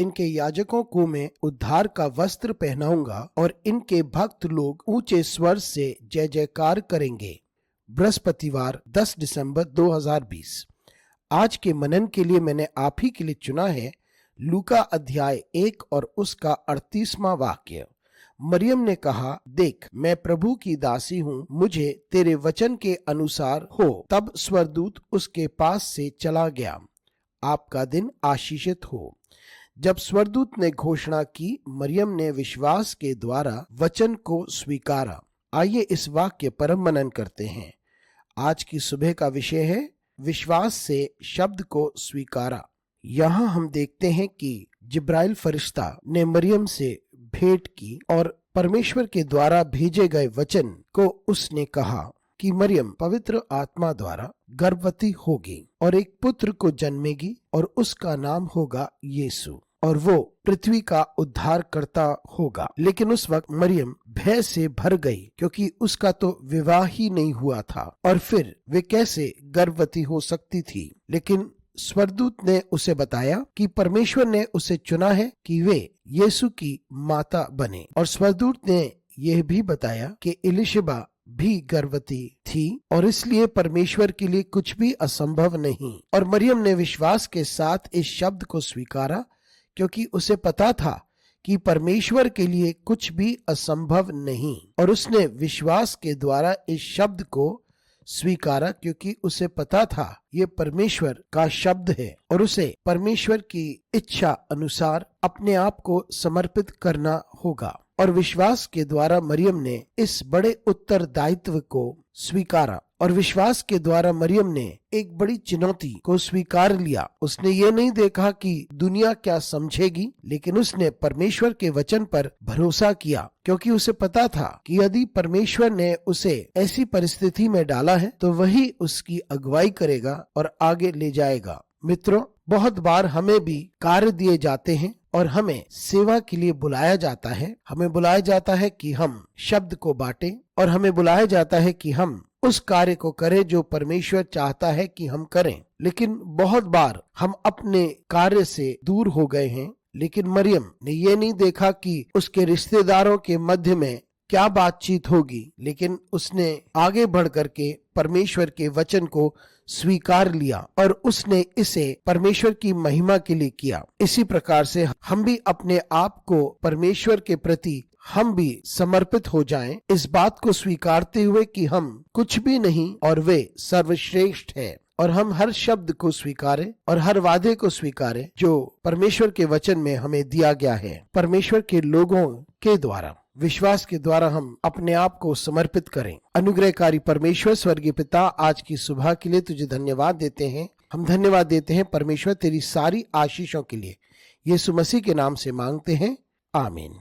इनके याजकों को मैं उद्धार का वस्त्र पहनाऊंगा और इनके भक्त लोग ऊंचे स्वर से जय जयकार करेंगे। बृहस्पतिवार 10 दिसंबर 2020। आज के मनन के लिए मैंने आप ही के लिए चुना है लूका अध्याय 1 और उसका 38वां वाक्य। मरियम ने कहा, देख मैं प्रभु की दासी हूँ, मुझे तेरे वचन के अनुसार हो। तब स्वर्गदूत उसके पास से चला गया। आपका दिन आशीषित हो। जब स्वर्गदूत ने घोषणा की, मरियम ने विश्वास के द्वारा वचन को स्वीकारा। आइए इस वाक्य पर मनन करते हैं। आज की सुबह का विषय है विश्वास से शब्द को स्वीकारा। यहाँ हम देखते हैं कि जिब्राइल फरिश्ता ने मरियम से भेंट की और परमेश्वर के द्वारा भेजे गए वचन को उसने कहा कि मरियम पवित्र आत्मा द्वारा गर्भवती होगी और एक पुत्र को जन्मेगी और उसका नाम होगा यीशु और वो पृथ्वी का उद्धार करता होगा। लेकिन उस वक्त मरियम भय से भर गई क्योंकि उसका तो विवाह ही नहीं हुआ था और फिर वे कैसे गर्भवती हो सकती थी। लेकिन स्वर्गदूत ने उसे बताया कि परमेश्वर ने उसे चुना है कि वे यीशु की माता बने। और स्वर्गदूत ने यह भी बताया कि एलिशबा भी गर्भवती थी और इसलिए परमेश्वर के लिए कुछ भी असंभव नहीं। और मरियम ने विश्वास के साथ इस शब्द को स्वीकारा क्योंकि उसे पता था कि परमेश्वर के लिए कुछ भी असंभव नहीं। और उसने विश्वास के द्वारा इस शब्द को स्वीकारा क्योंकि उसे पता था ये परमेश्वर का शब्द है और उसे परमेश्वर की इच्छा अनुसार अपने आप को समर्पित करना होगा। और विश्वास के द्वारा मरियम ने इस बड़े उत्तरदायित्व को स्वीकारा और विश्वास के द्वारा मरियम ने एक बड़ी चुनौती को स्वीकार लिया। उसने ये नहीं देखा कि दुनिया क्या समझेगी, लेकिन उसने परमेश्वर के वचन पर भरोसा किया क्योंकि उसे पता था कि यदि परमेश्वर ने उसे ऐसी परिस्थिति में डाला है तो वही उसकी अगुवाई करेगा और आगे ले जाएगा। मित्रों, बहुत बार हमें भी कार्य दिए जाते हैं और हमें सेवा के लिए बुलाया जाता है। हमें बुलाया जाता है कि हम शब्द को बांटें और हमें बुलाया जाता है कि हम उस कार्य को करें जो परमेश्वर चाहता है कि हम करें। लेकिन बहुत बार हम अपने कार्य से दूर हो गए हैं। लेकिन मरियम ने ये नहीं देखा कि उसके रिश्तेदारों के मध्य में क्या बातचीत होगी, लेकिन उसने आगे बढ़ करके परमेश्वर के वचन को स्वीकार लिया और उसने इसे परमेश्वर की महिमा के लिए किया। इसी प्रकार से हम भी अपने आप को परमेश्वर के प्रति हम भी समर्पित हो जाएं, इस बात को स्वीकारते हुए कि हम कुछ भी नहीं और वे सर्वश्रेष्ठ है। और हम हर शब्द को स्वीकारें और हर वादे को स्वीकारें जो परमेश्वर के वचन में हमें दिया गया है। परमेश्वर के लोगों के द्वारा, विश्वास के द्वारा हम अपने आप को समर्पित करें। अनुग्रहकारी परमेश्वर स्वर्गीय पिता, आज की सुबह के लिए तुझे धन्यवाद देते हैं। हम धन्यवाद देते हैं परमेश्वर तेरी सारी आशीषों के लिए। यीशु मसीह के नाम से मांगते हैं, आमीन।